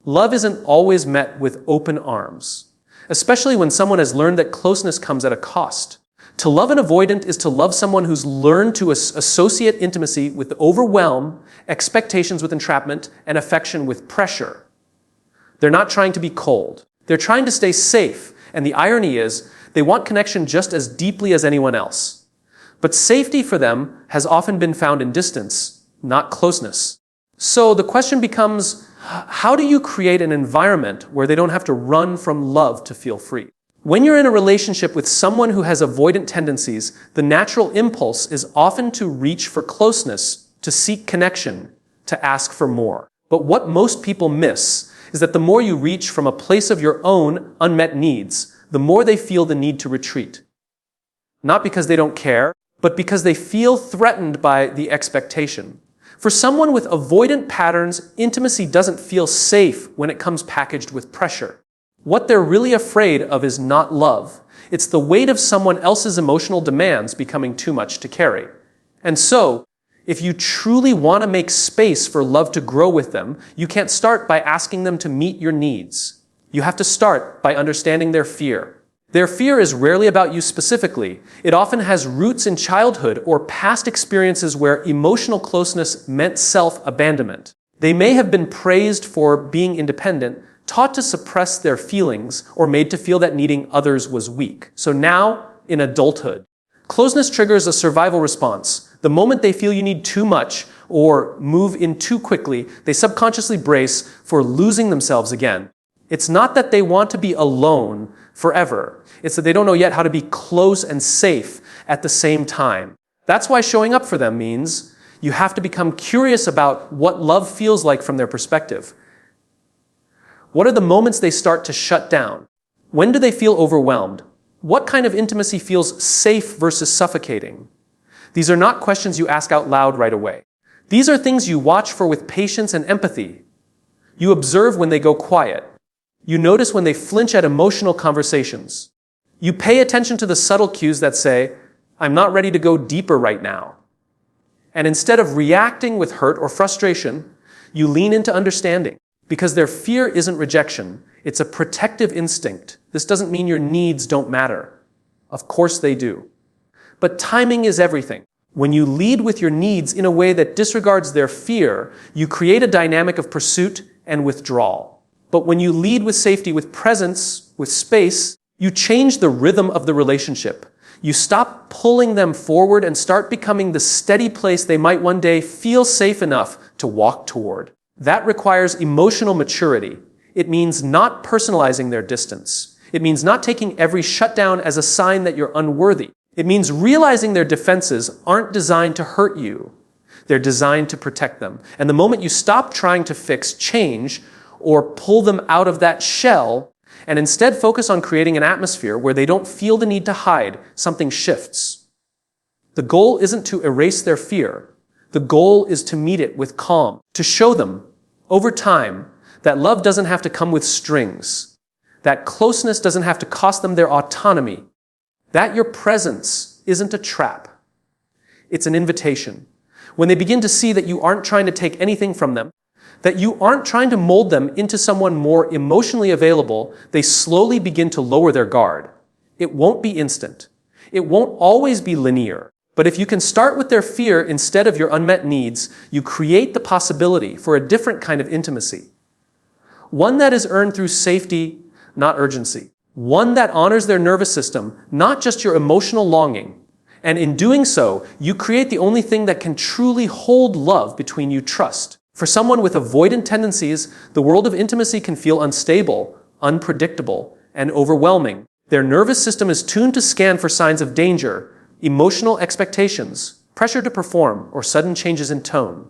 Love isn't always met with open arms, especially when someone has learned that closeness comes at a cost. To love an avoidant is to love someone who's learned to associate intimacy with overwhelm, expectations with entrapment, and affection with pressure. They're not trying to be cold. They're trying to stay safe, and the irony is, they want connection just as deeply as anyone else. But safety for them has often been found in distance, not closeness. So the question becomes, how do you create an environment where they don't have to run from love to feel free? When you're in a relationship with someone who has avoidant tendencies, the natural impulse is often to reach for closeness, to seek connection, to ask for more. But what most people miss is that the more you reach from a place of your own unmet needs, the more they feel the need to retreat. Not because they don't care, but because they feel threatened by the expectation. For someone with avoidant patterns, intimacy doesn't feel safe when it comes packaged with pressure. What they're really afraid of is not love. It's the weight of someone else's emotional demands becoming too much to carry. And so, if you truly want to make space for love to grow with them, you can't start by asking them to meet your needs. You have to start by understanding their fear. Their fear is rarely about you specifically. It often has roots in childhood or past experiences where emotional closeness meant self-abandonment. They may have been praised for being independent, taught to suppress their feelings, or made to feel that needing others was weak. So now, in adulthood, closeness triggers a survival response. The moment they feel you need too much or move in too quickly, they subconsciously brace for losing themselves again. It's not that they want to be alone forever. It's that they don't know yet how to be close and safe at the same time. That's why showing up for them means you have to become curious about what love feels like from their perspective. What are the moments they start to shut down? When do they feel overwhelmed? What kind of intimacy feels safe versus suffocating? These are not questions you ask out loud right away. These are things you watch for with patience and empathy. You observe when they go quiet. You notice when they flinch at emotional conversations. You pay attention to the subtle cues that say, "I'm not ready to go deeper right now." And instead of reacting with hurt or frustration, you lean into understanding. Because their fear isn't rejection, it's a protective instinct. This doesn't mean your needs don't matter. Of course they do. But timing is everything. When you lead with your needs in a way that disregards their fear, you create a dynamic of pursuit and withdrawal. But when you lead with safety, with presence, with space, you change the rhythm of the relationship. You stop pulling them forward and start becoming the steady place they might one day feel safe enough to walk toward. That requires emotional maturity. It means not personalizing their distance. It means not taking every shutdown as a sign that you're unworthy. It means realizing their defenses aren't designed to hurt you. They're designed to protect them. And the moment you stop trying to fix, change, or pull them out of that shell, and instead focus on creating an atmosphere where they don't feel the need to hide, something shifts. The goal isn't to erase their fear. The goal is to meet it with calm, to show them, over time, that love doesn't have to come with strings, that closeness doesn't have to cost them their autonomy, that your presence isn't a trap. It's an invitation. When they begin to see that you aren't trying to take anything from them, that you aren't trying to mold them into someone more emotionally available, they slowly begin to lower their guard. It won't be instant. It won't always be linear. But if you can start with their fear instead of your unmet needs, you create the possibility for a different kind of intimacy. One that is earned through safety, not urgency. One that honors their nervous system, not just your emotional longing. And in doing so, you create the only thing that can truly hold love between you, trust. For someone with avoidant tendencies, the world of intimacy can feel unstable, unpredictable, and overwhelming. Their nervous system is tuned to scan for signs of danger, emotional expectations, pressure to perform, or sudden changes in tone.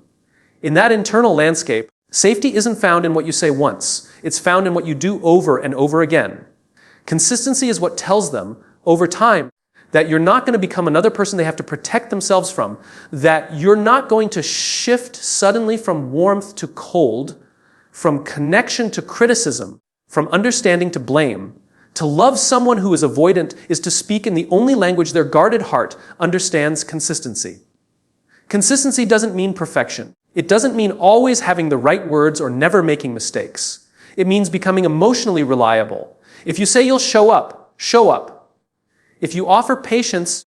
In that internal landscape, safety isn't found in what you say once. It's found in what you do over and over again. Consistency is what tells them, over time, that you're not going to become another person they have to protect themselves from, that you're not going to shift suddenly from warmth to cold, from connection to criticism, from understanding to blame. To love someone who is avoidant is to speak in the only language their guarded heart understands: consistency. Consistency doesn't mean perfection. It doesn't mean always having the right words or never making mistakes. It means becoming emotionally reliable. If you say you'll show up, show up. If you offer patience,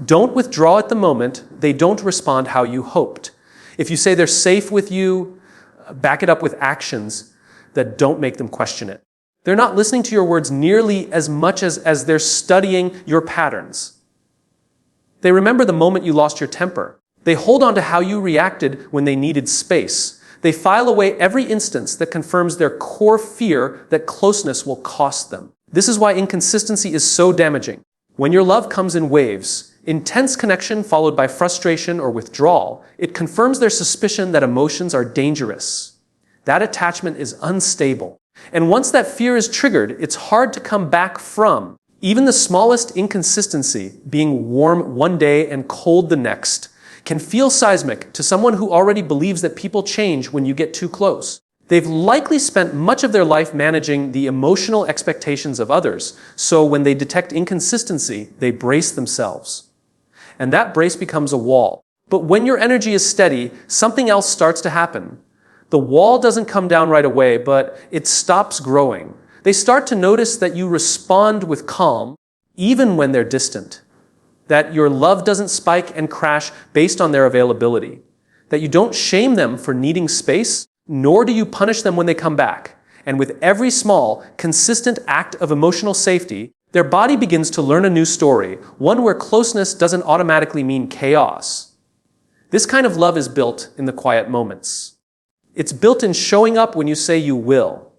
don't withdraw at the moment, they don't respond how you hoped. If you say they're safe with you, back it up with actions that don't make them question it. They're not listening to your words nearly as much as they're studying your patterns. They remember the moment you lost your temper. They hold on to how you reacted when they needed space. They file away every instance that confirms their core fear that closeness will cost them. This is why inconsistency is so damaging. When your love comes in waves, intense connection followed by frustration or withdrawal, it confirms their suspicion that emotions are dangerous. That attachment is unstable. And once that fear is triggered, it's hard to come back from. Even the smallest inconsistency, being warm one day and cold the next, can feel seismic to someone who already believes that people change when you get too close. They've likely spent much of their life managing the emotional expectations of others, so when they detect inconsistency, they brace themselves. And that brace becomes a wall. But when your energy is steady, something else starts to happen. The wall doesn't come down right away, but it stops growing. They start to notice that you respond with calm, even when they're distant. That your love doesn't spike and crash based on their availability. That you don't shame them for needing space, nor do you punish them when they come back. And with every small, consistent act of emotional safety, their body begins to learn a new story, one where closeness doesn't automatically mean chaos. This kind of love is built in the quiet moments. It's built in showing up when you say you will,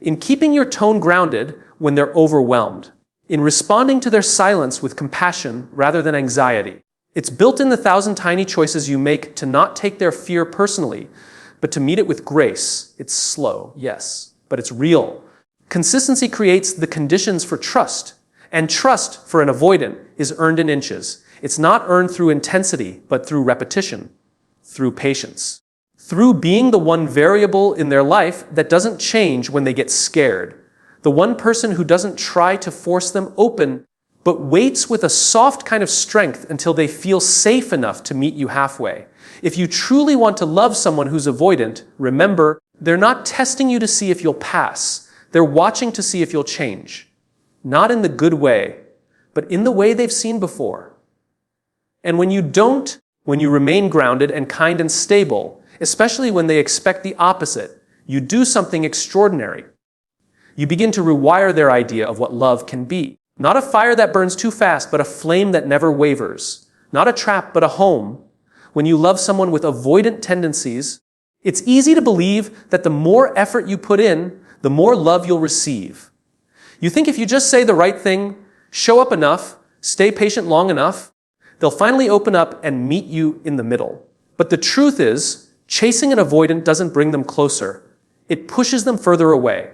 in keeping your tone grounded when they're overwhelmed, in responding to their silence with compassion rather than anxiety. It's built in the 1,000 tiny choices you make to not take their fear personally, but to meet it with grace. It's slow, yes, but it's real. Consistency creates the conditions for trust, and trust for an avoidant is earned in inches. It's not earned through intensity, but through repetition, through patience, through being the one variable in their life that doesn't change when they get scared, the one person who doesn't try to force them open, but waits with a soft kind of strength until they feel safe enough to meet you halfway. If you truly want to love someone who's avoidant, remember, they're not testing you to see if you'll pass. They're watching to see if you'll change. Not in the good way, but in the way they've seen before. And when you don't, when you remain grounded and kind and stable, especially when they expect the opposite, you do something extraordinary. You begin to rewire their idea of what love can be. Not a fire that burns too fast, but a flame that never wavers. Not a trap, but a home. When you love someone with avoidant tendencies, it's easy to believe that the more effort you put in, the more love you'll receive. You think if you just say the right thing, show up enough, stay patient long enough, they'll finally open up and meet you in the middle. But the truth is, chasing an avoidant doesn't bring them closer. It pushes them further away.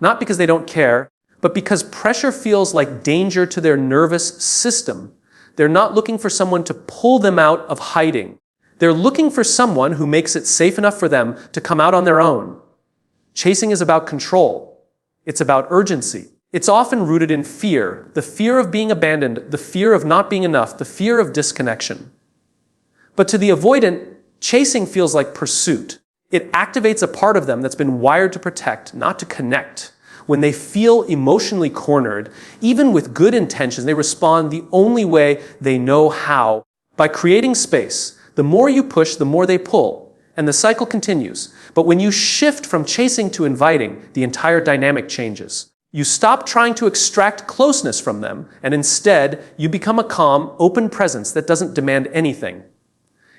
Not because they don't care, but because pressure feels like danger to their nervous system. They're not looking for someone to pull them out of hiding. They're looking for someone who makes it safe enough for them to come out on their own. Chasing is about control. It's about urgency. It's often rooted in fear, the fear of being abandoned, the fear of not being enough, the fear of disconnection. But to the avoidant, chasing feels like pursuit. It activates a part of them that's been wired to protect, not to connect. When they feel emotionally cornered, even with good intentions, they respond the only way they know how, by creating space. The more you push, the more they pull, and the cycle continues. But when you shift from chasing to inviting, the entire dynamic changes. You stop trying to extract closeness from them, and instead, you become a calm, open presence that doesn't demand anything.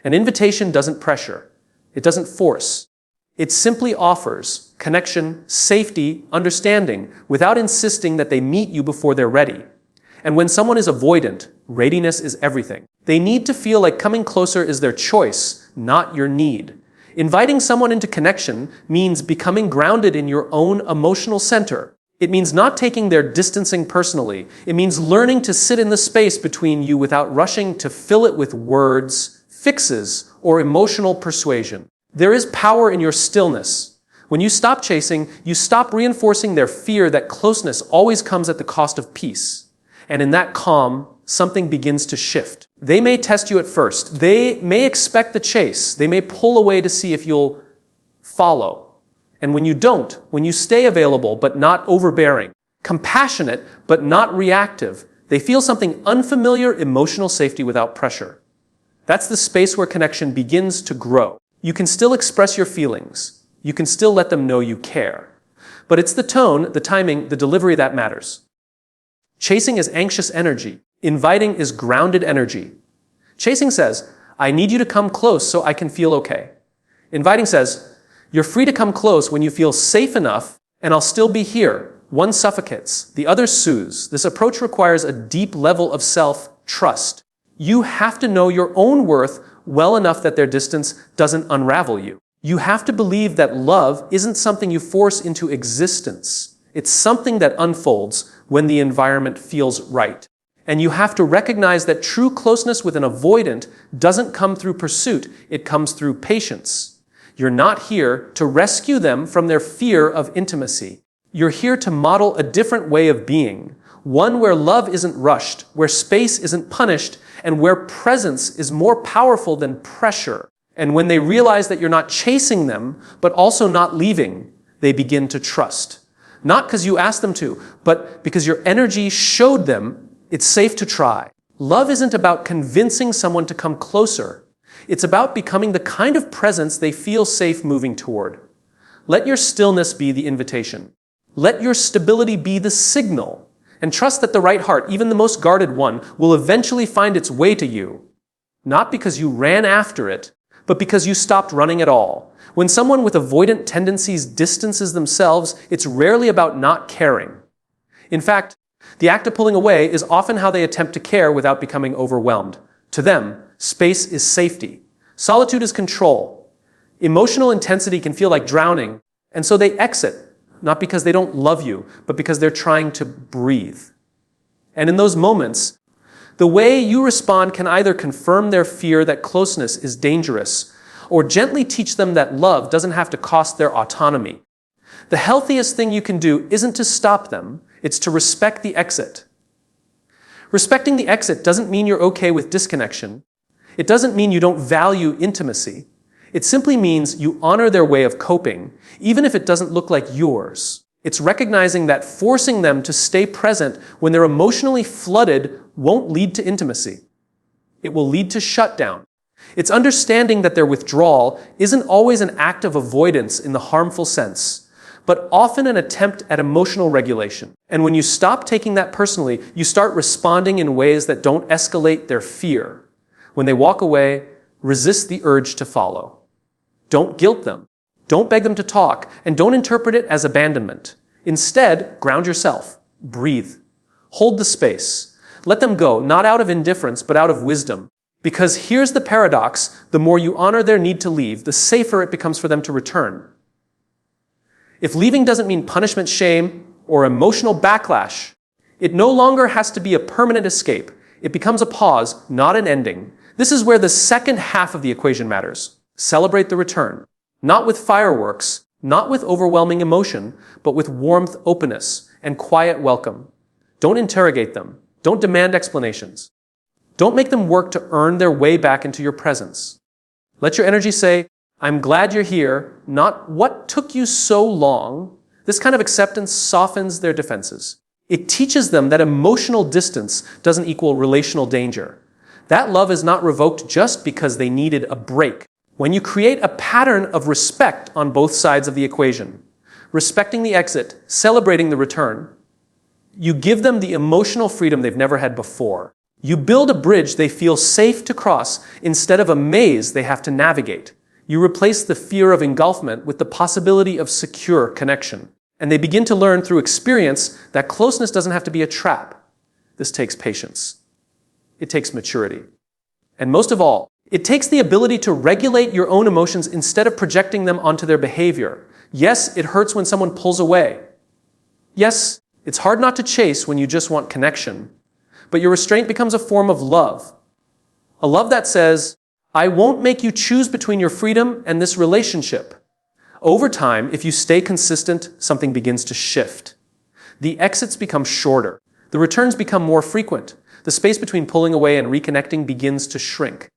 An invitation doesn't pressure. It doesn't force. It simply offers connection, safety, understanding, without insisting that they meet you before they're ready. And when someone is avoidant, readiness is everything. They need to feel like coming closer is their choice, not your need. Inviting someone into connection means becoming grounded in your own emotional center. It means not taking their distancing personally. It means learning to sit in the space between you without rushing to fill it with words, fixes, or emotional persuasion. There is power in your stillness. When you stop chasing, you stop reinforcing their fear that closeness always comes at the cost of peace. And in that calm, something begins to shift. They may test you at first. They may expect the chase. They may pull away to see if you'll follow. And when you don't, when you stay available but not overbearing, compassionate but not reactive, they feel something unfamiliar, emotional safety without pressure. That's the space where connection begins to grow. You can still express your feelings. You can still let them know you care. But it's the tone, the timing, the delivery that matters. Chasing is anxious energy. Inviting is grounded energy. Chasing says, I need you to come close so I can feel okay. Inviting says, you're free to come close when you feel safe enough, and I'll still be here. One suffocates, the other soothes. This approach requires a deep level of self-trust. You have to know your own worth well enough that their distance doesn't unravel you. You have to believe that love isn't something you force into existence. It's something that unfolds when the environment feels right. And you have to recognize that true closeness with an avoidant doesn't come through pursuit, it comes through patience. You're not here to rescue them from their fear of intimacy. You're here to model a different way of being, one where love isn't rushed, where space isn't punished, and where presence is more powerful than pressure. And when they realize that you're not chasing them, but also not leaving, they begin to trust. Not because you asked them to, but because your energy showed them it's safe to try. Love isn't about convincing someone to come closer. It's about becoming the kind of presence they feel safe moving toward. Let your stillness be the invitation. Let your stability be the signal. And trust that the right heart, even the most guarded one, will eventually find its way to you. Not because you ran after it, but because you stopped running at all. When someone with avoidant tendencies distances themselves, it's rarely about not caring. In fact, the act of pulling away is often how they attempt to care without becoming overwhelmed. To them, space is safety. Solitude is control. Emotional intensity can feel like drowning, and so they exit, not because they don't love you, but because they're trying to breathe. And in those moments, the way you respond can either confirm their fear that closeness is dangerous, or gently teach them that love doesn't have to cost their autonomy. The healthiest thing you can do isn't to stop them, it's to respect the exit. Respecting the exit doesn't mean you're okay with disconnection. It doesn't mean you don't value intimacy. It simply means you honor their way of coping, even if it doesn't look like yours. It's recognizing that forcing them to stay present when they're emotionally flooded won't lead to intimacy. It will lead to shutdown. It's understanding that their withdrawal isn't always an act of avoidance in the harmful sense, but often an attempt at emotional regulation. And when you stop taking that personally, you start responding in ways that don't escalate their fear. When they walk away, resist the urge to follow. Don't guilt them. Don't beg them to talk, and don't interpret it as abandonment. Instead, ground yourself. Breathe. Hold the space. Let them go, not out of indifference, but out of wisdom. Because here's the paradox: the more you honor their need to leave, the safer it becomes for them to return. If leaving doesn't mean punishment, shame, or emotional backlash, it no longer has to be a permanent escape. It becomes a pause, not an ending. This is where the second half of the equation matters. Celebrate the return. Not with fireworks, not with overwhelming emotion, but with warmth, openness, and quiet welcome. Don't interrogate them. Don't demand explanations. Don't make them work to earn their way back into your presence. Let your energy say, I'm glad you're here, not what took you so long. This kind of acceptance softens their defenses. It teaches them that emotional distance doesn't equal relational danger. That love is not revoked just because they needed a break. When you create a pattern of respect on both sides of the equation, respecting the exit, celebrating the return, you give them the emotional freedom they've never had before. You build a bridge they feel safe to cross instead of a maze they have to navigate. You replace the fear of engulfment with the possibility of secure connection. And they begin to learn through experience that closeness doesn't have to be a trap. This takes patience. It takes maturity. And most of all, it takes the ability to regulate your own emotions instead of projecting them onto their behavior. Yes, it hurts when someone pulls away. Yes, it's hard not to chase when you just want connection. But your restraint becomes a form of love. A love that says, I won't make you choose between your freedom and this relationship. Over time, if you stay consistent, something begins to shift. The exits become shorter. The returns become more frequent. The space between pulling away and reconnecting begins to shrink.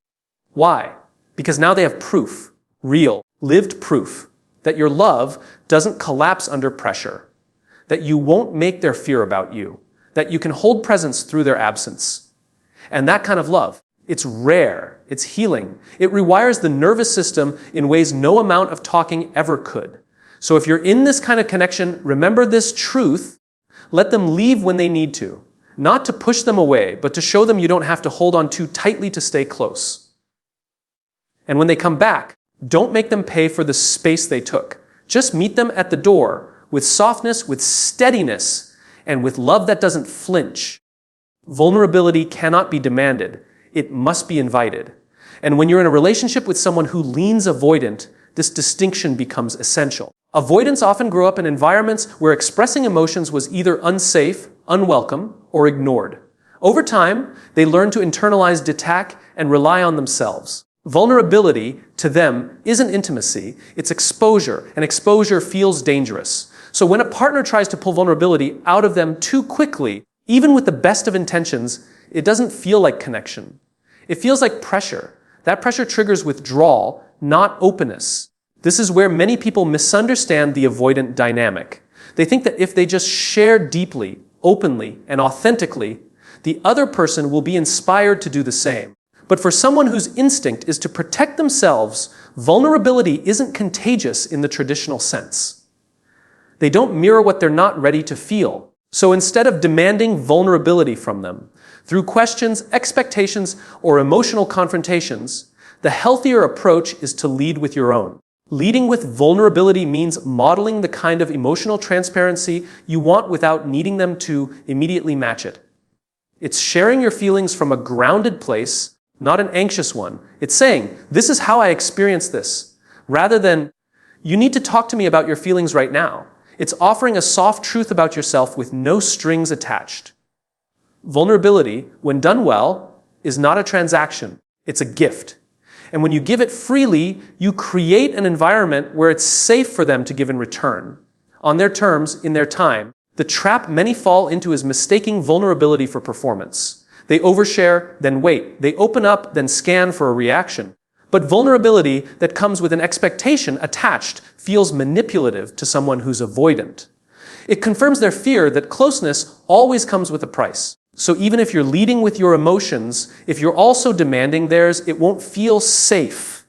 Why? Because now they have proof. Real, lived proof. that your love doesn't collapse under pressure, that you won't make their fear about you, that you can hold presence through their absence. And that kind of love, it's rare, it's healing. It rewires the nervous system in ways no amount of talking ever could. So if you're in this kind of connection, remember this truth. Let them leave when they need to. Not to push them away, but to show them you don't have to hold on too tightly to stay close. And when they come back, don't make them pay for the space they took. Just meet them at the door with softness, with steadiness, and with love that doesn't flinch. Vulnerability cannot be demanded. It must be invited. And when you're in a relationship with someone who leans avoidant, this distinction becomes essential. Avoidants often grow up in environments where expressing emotions was either unsafe, unwelcome, or ignored. Over time, they learn to internalize, detach, and rely on themselves. Vulnerability, to them, isn't intimacy, it's exposure, and exposure feels dangerous. So when a partner tries to pull vulnerability out of them too quickly, even with the best of intentions, it doesn't feel like connection. It feels like pressure. That pressure triggers withdrawal, not openness. This is where many people misunderstand the avoidant dynamic. They think that if they just share deeply, openly, and authentically, the other person will be inspired to do the same. But for someone whose instinct is to protect themselves, vulnerability isn't contagious in the traditional sense. They don't mirror what they're not ready to feel. So instead of demanding vulnerability from them, through questions, expectations, or emotional confrontations, the healthier approach is to lead with your own. Leading with vulnerability means modeling the kind of emotional transparency you want without needing them to immediately match it. It's sharing your feelings from a grounded place, not an anxious one. It's saying, this is how I experience this, rather than, you need to talk to me about your feelings right now. It's offering a soft truth about yourself with no strings attached. Vulnerability, when done well, is not a transaction. It's a gift. And when you give it freely, you create an environment where it's safe for them to give in return. On their terms, in their time. The trap many fall into is mistaking vulnerability for performance. They overshare, then wait. They open up, then scan for a reaction. But vulnerability that comes with an expectation attached feels manipulative to someone who's avoidant. It confirms their fear that closeness always comes with a price. So even if you're leading with your emotions, if you're also demanding theirs, it won't feel safe.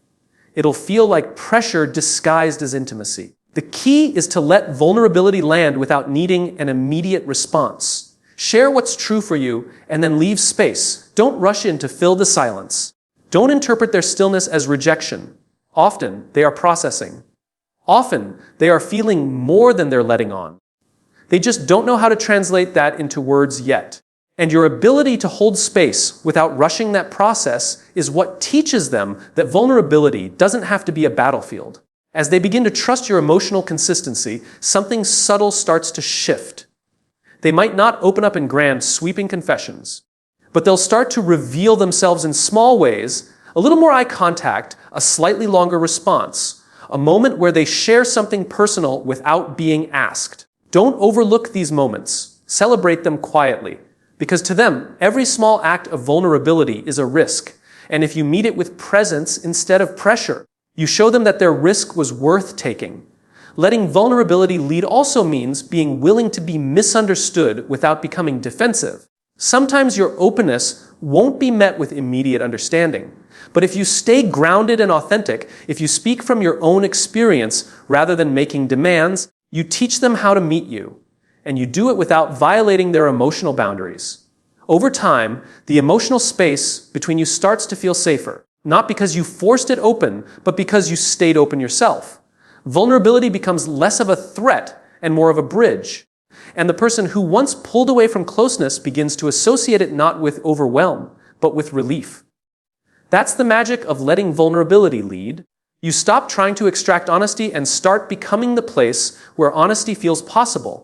It'll feel like pressure disguised as intimacy. The key is to let vulnerability land without needing an immediate response. Share what's true for you and then leave space. Don't rush in to fill the silence. Don't interpret their stillness as rejection. Often, they are processing. Often, they are feeling more than they're letting on. They just don't know how to translate that into words yet. And your ability to hold space without rushing that process is what teaches them that vulnerability doesn't have to be a battlefield. As they begin to trust your emotional consistency, something subtle starts to shift. They might not open up in grand, sweeping confessions, but they'll start to reveal themselves in small ways, a little more eye contact, a slightly longer response, a moment where they share something personal without being asked. Don't overlook these moments. Celebrate them quietly. Because to them, every small act of vulnerability is a risk. And if you meet it with presence instead of pressure, you show them that their risk was worth taking. Letting vulnerability lead also means being willing to be misunderstood without becoming defensive. Sometimes your openness won't be met with immediate understanding. But if you stay grounded and authentic, if you speak from your own experience rather than making demands, you teach them how to meet you. And you do it without violating their emotional boundaries. Over time, the emotional space between you starts to feel safer, not because you forced it open, but because you stayed open yourself. Vulnerability becomes less of a threat and more of a bridge. And the person who once pulled away from closeness begins to associate it not with overwhelm, but with relief. That's the magic of letting vulnerability lead. You stop trying to extract honesty and start becoming the place where honesty feels possible.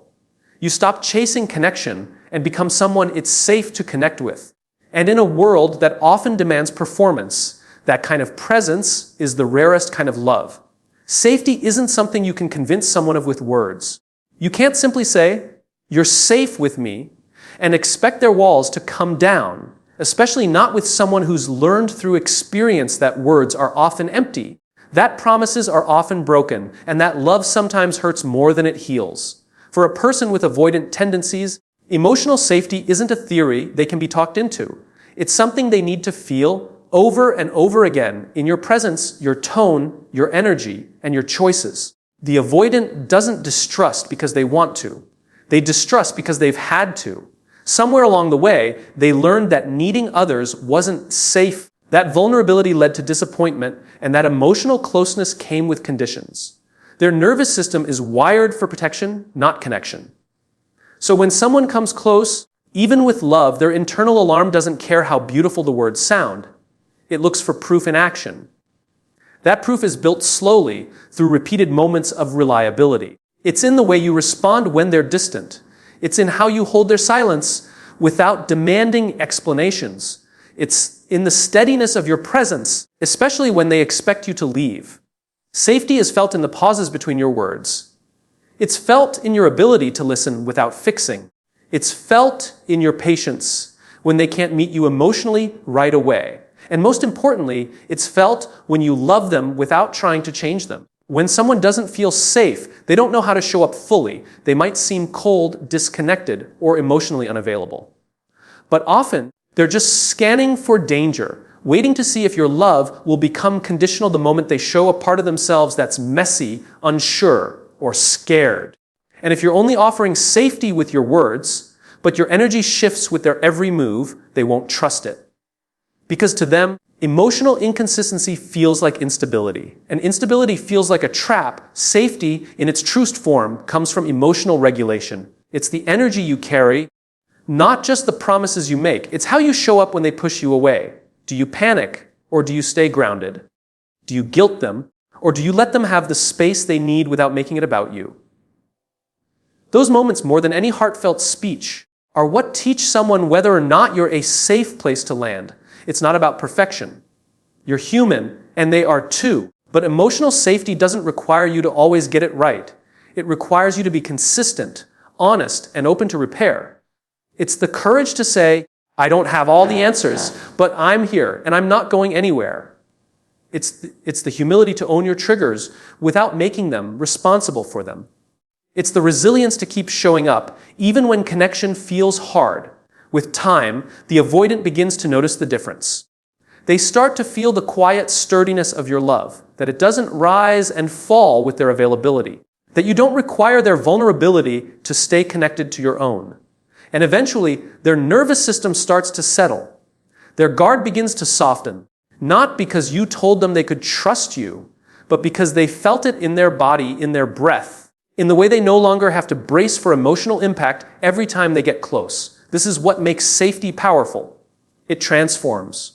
You stop chasing connection and become someone it's safe to connect with. And in a world that often demands performance, that kind of presence is the rarest kind of love. Safety isn't something you can convince someone of with words. You can't simply say, "You're safe with me," and expect their walls to come down, especially not with someone who's learned through experience that words are often empty. That promises are often broken, and that love sometimes hurts more than it heals. For a person with avoidant tendencies, emotional safety isn't a theory they can be talked into. It's something they need to feel over and over again in your presence, your tone, your energy, and your choices. The avoidant doesn't distrust because they want to. They distrust because they've had to. Somewhere along the way, they learned that needing others wasn't safe. That vulnerability led to disappointment, and that emotional closeness came with conditions. Their nervous system is wired for protection, not connection. So when someone comes close, even with love, their internal alarm doesn't care how beautiful the words sound. It looks for proof in action. That proof is built slowly through repeated moments of reliability. It's in the way you respond when they're distant. It's in how you hold their silence without demanding explanations. It's in the steadiness of your presence, especially when they expect you to leave. Safety is felt in the pauses between your words. It's felt in your ability to listen without fixing. It's felt in your patience when they can't meet you emotionally right away. And most importantly, it's felt when you love them without trying to change them. When someone doesn't feel safe, they don't know how to show up fully. They might seem cold, disconnected, or emotionally unavailable. But often, they're just scanning for danger, waiting to see if your love will become conditional the moment they show a part of themselves that's messy, unsure, or scared. And if you're only offering safety with your words, but your energy shifts with their every move, they won't trust it. Because to them, emotional inconsistency feels like instability. And instability feels like a trap. Safety, in its truest form, comes from emotional regulation. It's the energy you carry, not just the promises you make. It's how you show up when they push you away. Do you panic, or do you stay grounded? Do you guilt them, or do you let them have the space they need without making it about you? Those moments, more than any heartfelt speech, are what teach someone whether or not you're a safe place to land. It's not about perfection. You're human, and they are too. But emotional safety doesn't require you to always get it right. It requires you to be consistent, honest, and open to repair. It's the courage to say, I don't have all the answers, but I'm here, and I'm not going anywhere. It's the humility to own your triggers without making them responsible for them. It's the resilience to keep showing up, even when connection feels hard. With time, the avoidant begins to notice the difference. They start to feel the quiet sturdiness of your love, that it doesn't rise and fall with their availability, that you don't require their vulnerability to stay connected to your own. And eventually, their nervous system starts to settle. Their guard begins to soften, not because you told them they could trust you, but because they felt it in their body, in their breath, in the way they no longer have to brace for emotional impact every time they get close. This is what makes safety powerful. It transforms.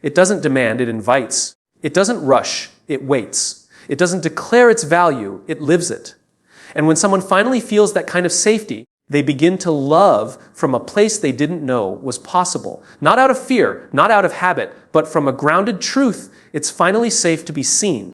It doesn't demand, it invites. It doesn't rush, it waits. It doesn't declare its value, it lives it. And when someone finally feels that kind of safety, they begin to love from a place they didn't know was possible. Not out of fear, not out of habit, but from a grounded truth. It's finally safe to be seen.